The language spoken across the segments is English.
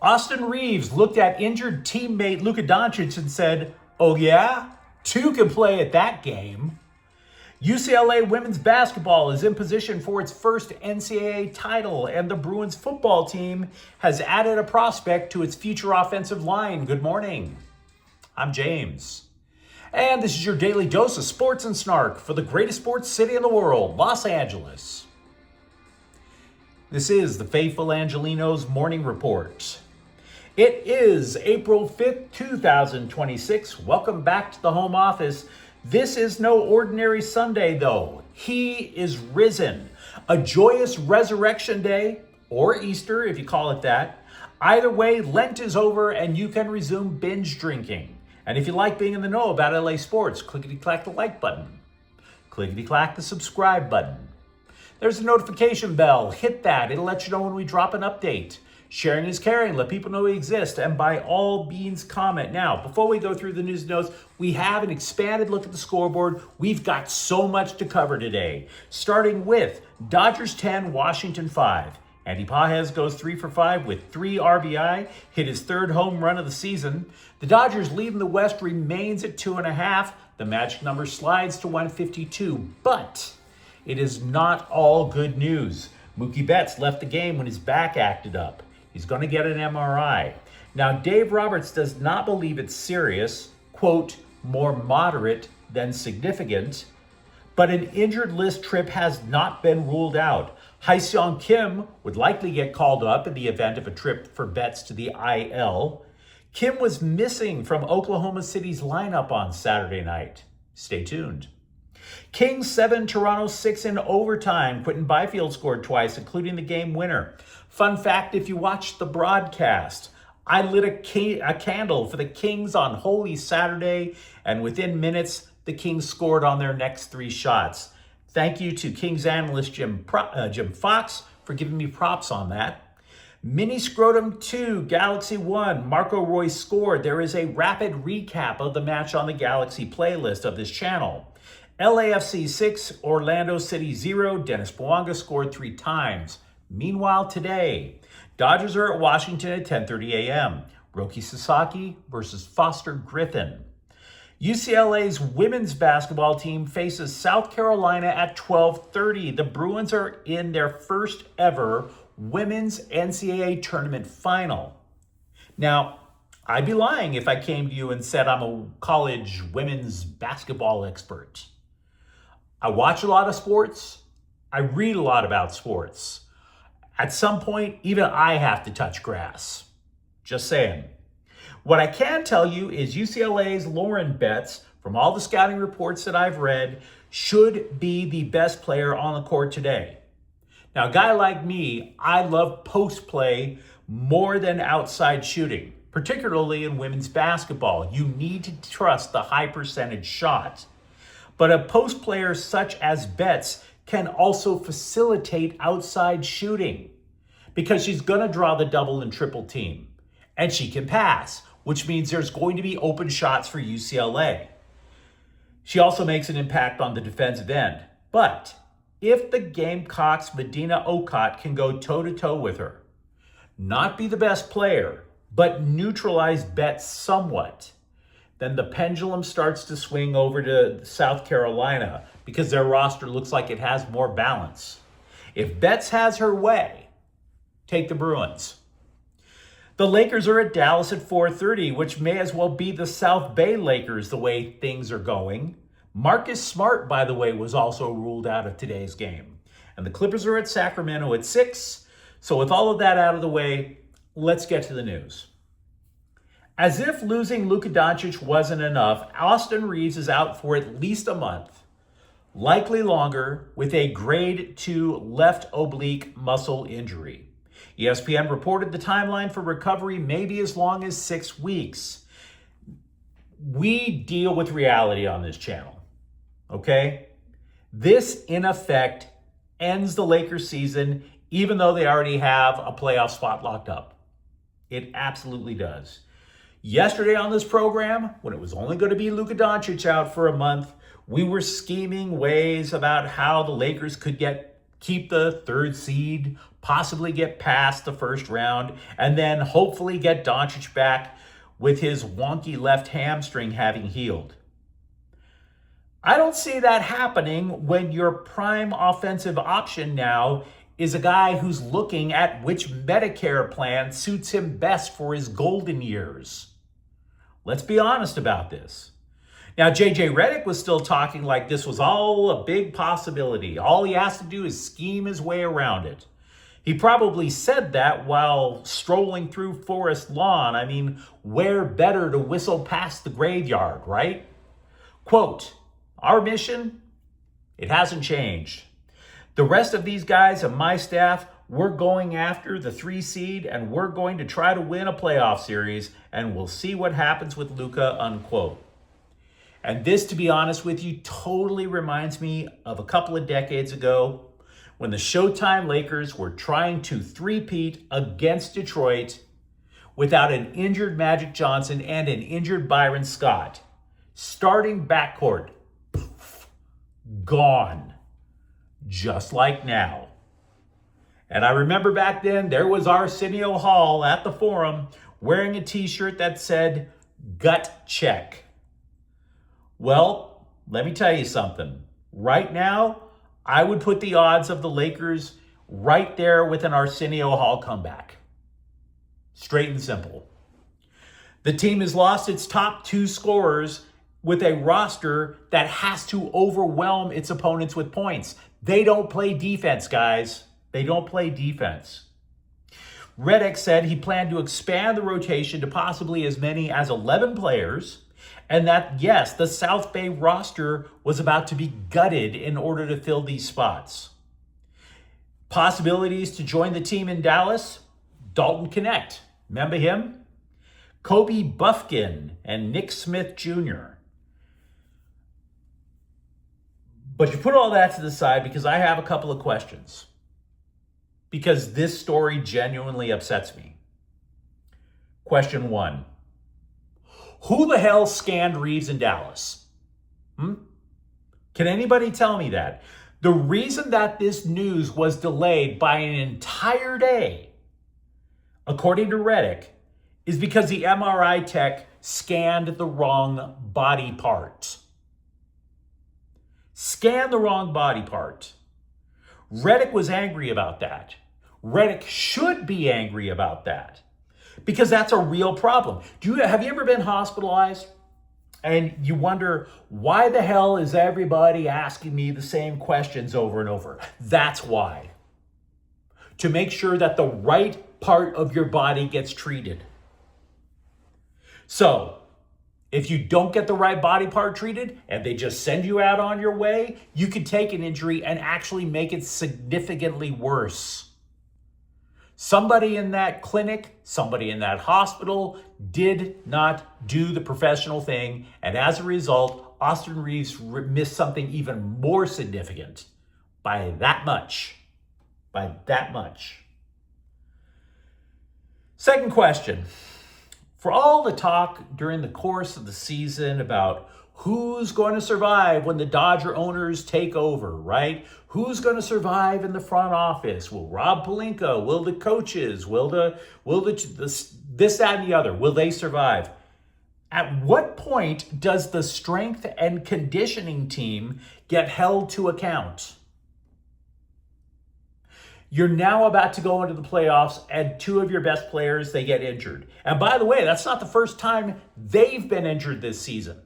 Austin Reaves looked at injured teammate Luka Doncic and said, "Oh yeah? Two can play at that game." UCLA women's basketball is in position for its first NCAA title, and the Bruins football team has added a prospect to its future offensive line. Good morning. I'm James. And this is your daily dose of sports and snark for the greatest sports city in the world, Los Angeles. This is the faithful Angelenos Morning Report. It is April 5th, 2026. Welcome back to the home office. This is no ordinary Sunday, though. He is risen. A joyous resurrection day, or Easter, if you call it that. Either way, Lent is over and you can resume binge drinking. And if you like being in the know about LA sports, clickety-clack the like button. Clickety-clack the subscribe button. There's a notification bell. Hit that. It'll let you know when we drop an update. Sharing is caring. Let people know we exist. And by all means, comment. Now, before we go through the news and notes, we have an expanded look at the scoreboard. We've got so much to cover today. Starting with Dodgers 10, Washington 5. Andy Pages goes 3 for 5 with 3 RBI, hit his third home run of the season. The Dodgers lead in the West remains at 2.5. The magic number slides to 152, but it is not all good news. Mookie Betts left the game when his back acted up. He's going to get an MRI. Now, Dave Roberts does not believe it's serious, quote, more moderate than significant, but an injured list trip has not been ruled out. Ha-Seong Kim would likely get called up in the event of a trip for Betts to the IL. Kim was missing from Oklahoma City's lineup on Saturday night. Stay tuned. Kings 7, Toronto 6 in overtime. Quentin Byfield scored twice, including the game winner. Fun fact, if you watched the broadcast, I lit a candle for the Kings on Holy Saturday, and within minutes, the Kings scored on their next 3 shots. Thank you to Kings analyst Jim Fox for giving me props on that. Mini Scrotum 2, Galaxy 1, Marco Royce scored. There is a rapid recap of the match on the Galaxy playlist of this channel. LAFC 6, Orlando City 0, Dennis Bouanga scored 3 times. Meanwhile today, Dodgers are at Washington at 10:30 a.m. Roki Sasaki versus Foster Griffin. UCLA's women's basketball team faces South Carolina at 12:30. The Bruins are in their first ever women's NCAA tournament final. Now, I'd be lying if I came to you and said I'm a college women's basketball expert. I watch a lot of sports. I read a lot about sports. At some point, even I have to touch grass. Just saying. What I can tell you is UCLA's Lauren Betts, from all the scouting reports that I've read, should be the best player on the court today. Now, a guy like me, I love post play more than outside shooting, particularly in women's basketball. You need to trust the high percentage shot. But a post player such as Betts can also facilitate outside shooting because she's going to draw the double and triple team. And she can pass, which means there's going to be open shots for UCLA. She also makes an impact on the defensive end. But if the Gamecocks' Medina Okot can go toe-to-toe with her, not be the best player, but neutralize Betts somewhat, then the pendulum starts to swing over to South Carolina because their roster looks like it has more balance. If Betts has her way, take the Bruins. The Lakers are at Dallas at 4:30, which may as well be the South Bay Lakers the way things are going. Marcus Smart, by the way, was also ruled out of today's game. And the Clippers are at Sacramento at 6. So with all of that out of the way, let's get to the news. As if losing Luka Doncic wasn't enough, Austin Reaves is out for at least a month, likely longer, with a grade 2 left oblique muscle injury. ESPN reported the timeline for recovery may be as long as 6 weeks. We deal with reality on this channel, okay? This, in effect, ends the Lakers season, even though they already have a playoff spot locked up. It absolutely does. Yesterday on this program, when it was only going to be Luka Doncic out for a month, we were scheming ways about how the Lakers could get keep the third seed, possibly get past the first round, and then hopefully get Doncic back with his wonky left hamstring having healed. I don't see that happening when your prime offensive option now is a guy who's looking at which Medicare plan suits him best for his golden years. Let's be honest about this. Now, JJ Redick was still talking like this was all a big possibility. All he has to do is scheme his way around it. He probably said that while strolling through Forest Lawn. I mean, where better to whistle past the graveyard, right? Quote, "Our mission, it hasn't changed. The rest of these guys and my staff, we're going after the 3 seed and we're going to try to win a playoff series and we'll see what happens with Luka," unquote. And this, to be honest with you, totally reminds me of a couple of decades ago when the Showtime Lakers were trying to three-peat against Detroit without an injured Magic Johnson and an injured Byron Scott. Starting backcourt, poof, gone, just like now. And I remember back then, there was Arsenio Hall at the Forum wearing a t-shirt that said, "Gut check." Well, let me tell you something. Right now, I would put the odds of the Lakers right there with an Arsenio Hall comeback. Straight and simple. The team has lost its top 2 scorers with a roster that has to overwhelm its opponents with points. They don't play defense, guys. They don't play defense. Redick said he planned to expand the rotation to possibly as many as 11 players, and that, yes, the South Bay roster was about to be gutted in order to fill these spots. Possibilities to join the team in Dallas? Dalton Connect. Remember him? Kobe Buffkin and Nick Smith Jr. But you put all that to the side because I have a couple of questions. Because this story genuinely upsets me. Question 1. Who the hell scanned Reaves in Dallas? Can anybody tell me that? The reason that this news was delayed by an entire day, according to Redick, is because the MRI tech scanned the wrong body part. Scanned the wrong body part. Redick was angry about that. Redick should be angry about that. Because that's a real problem. Have you ever been hospitalized and you wonder, why the hell is everybody asking me the same questions over and over? That's why. To make sure that the right part of your body gets treated. So, if you don't get the right body part treated and they just send you out on your way, you could take an injury and actually make it significantly worse. Somebody in that clinic, somebody in that hospital did not do the professional thing. And as a result, Austin Reaves missed something even more significant by that much. By that much. Second question. For all the talk during the course of the season about who's going to survive when the Dodger owners take over, right? Who's going to survive in the front office? Will Rob Pelinka? Will the coaches? Will this, that, and the other? Will they survive? At what point does the strength and conditioning team get held to account? You're now about to go into the playoffs and 2 of your best players, they get injured. And by the way, that's not the first time they've been injured this season.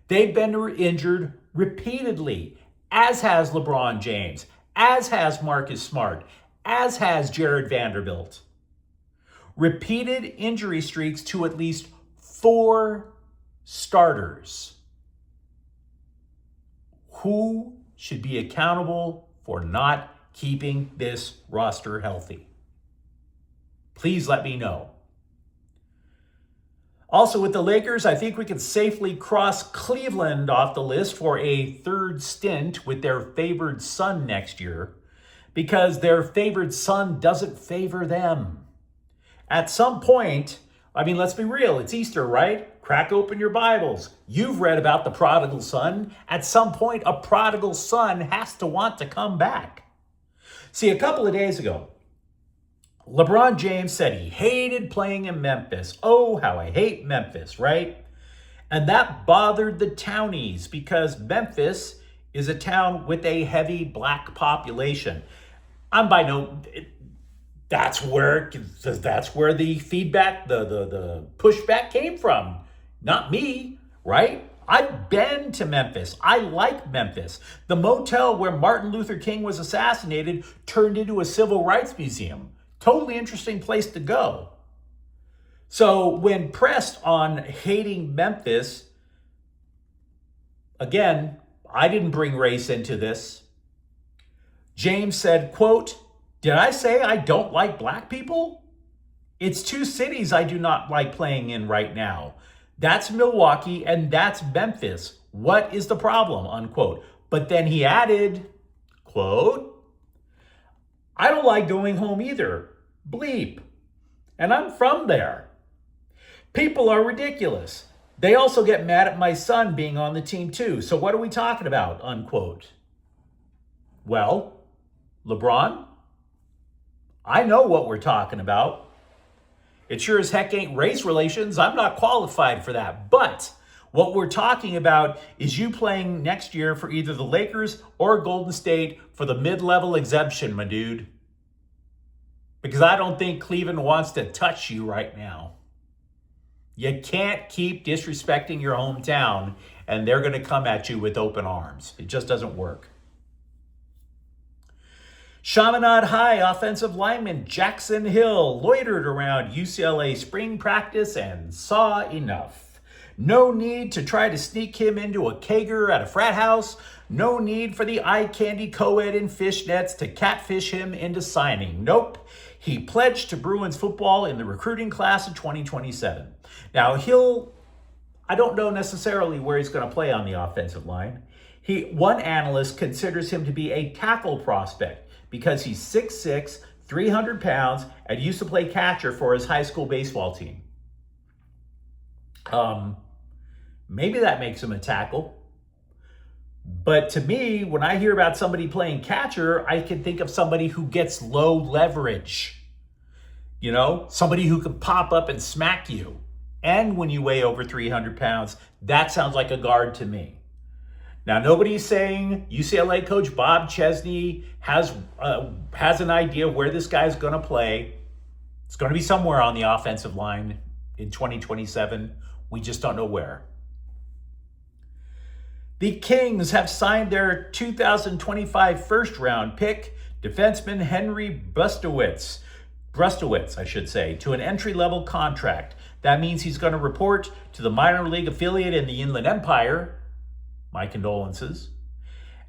They've been injured repeatedly, as has LeBron James, as has Marcus Smart, as has Jared Vanderbilt. Repeated injury streaks to at least 4 starters. Who should be accountable for not keeping this roster healthy? Please let me know. Also with the Lakers, I think we can safely cross Cleveland off the list for a 3rd stint with their favored son next year, because their favored son doesn't favor them. At some point, I mean, let's be real, it's Easter, right? Crack open your Bibles. You've read about the prodigal son. At some point, a prodigal son has to want to come back. See, a couple of days ago, LeBron James said he hated playing in Memphis. Oh, how I hate Memphis, right? And that bothered the townies because Memphis is a town with a heavy black population. That's where the feedback, the pushback came from. Not me, right? I've been to Memphis. I like Memphis. The motel where Martin Luther King was assassinated turned into a civil rights museum. Totally interesting place to go. So when pressed on hating Memphis, again, I didn't bring race into this. James said, quote, "Did I say I don't like black people? It's two cities I do not like playing in right now. That's Milwaukee and that's Memphis. What is the problem?" Unquote. But then he added, quote, "I don't like going home either. Bleep. And I'm from there. People are ridiculous. They also get mad at my son being on the team too. So what are we talking about?" Unquote. Well, LeBron, I know what we're talking about. It sure as heck ain't race relations. I'm not qualified for that. But what we're talking about is you playing next year for either the Lakers or Golden State for the mid-level exemption, my dude. Because I don't think Cleveland wants to touch you right now. You can't keep disrespecting your hometown and they're going to come at you with open arms. It just doesn't work. Chaminade High offensive lineman Jackson Hill loitered around UCLA spring practice and saw enough. No need to try to sneak him into a kegger at a frat house. No need for the eye candy co-ed in fishnets to catfish him into signing. Nope. He pledged to Bruins football in the recruiting class of 2027. Now, I don't know necessarily where he's going to play on the offensive line. One analyst considers him to be a tackle prospect because he's 6'6", 300 pounds, and used to play catcher for his high school baseball team. Maybe that makes him a tackle. But to me, when I hear about somebody playing catcher, I can think of somebody who gets low leverage. You know, somebody who can pop up and smack you. And when you weigh over 300 pounds, that sounds like a guard to me. Now, nobody's saying UCLA coach Bob Chesney has an idea where this guy's going to play. It's going to be somewhere on the offensive line in 2027. We just don't know where. The Kings have signed their 2025 first-round pick, defenseman Henry Brustowitz, to an entry-level contract. That means he's going to report to the minor league affiliate in the Inland Empire. My condolences.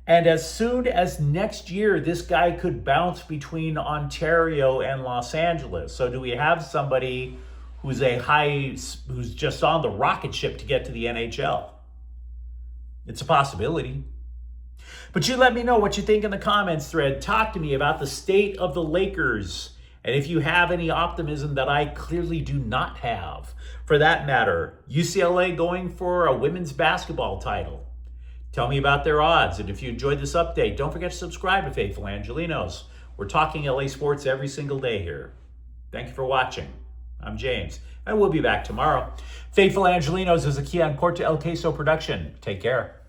And as soon as next year, this guy could bounce between Ontario and Los Angeles. So do we have somebody who's just on the rocket ship to get to the NHL? It's a possibility. But you let me know what you think in the comments thread. Talk to me about the state of the Lakers. And if you have any optimism that I clearly do not have. For that matter, UCLA going for a women's basketball title. Tell me about their odds. And if you enjoyed this update, don't forget to subscribe to Faithful Angelenos. We're talking LA sports every single day here. Thank you for watching. I'm James, and we'll be back tomorrow. Faithful Angelenos is a Keon Corte El Queso production. Take care.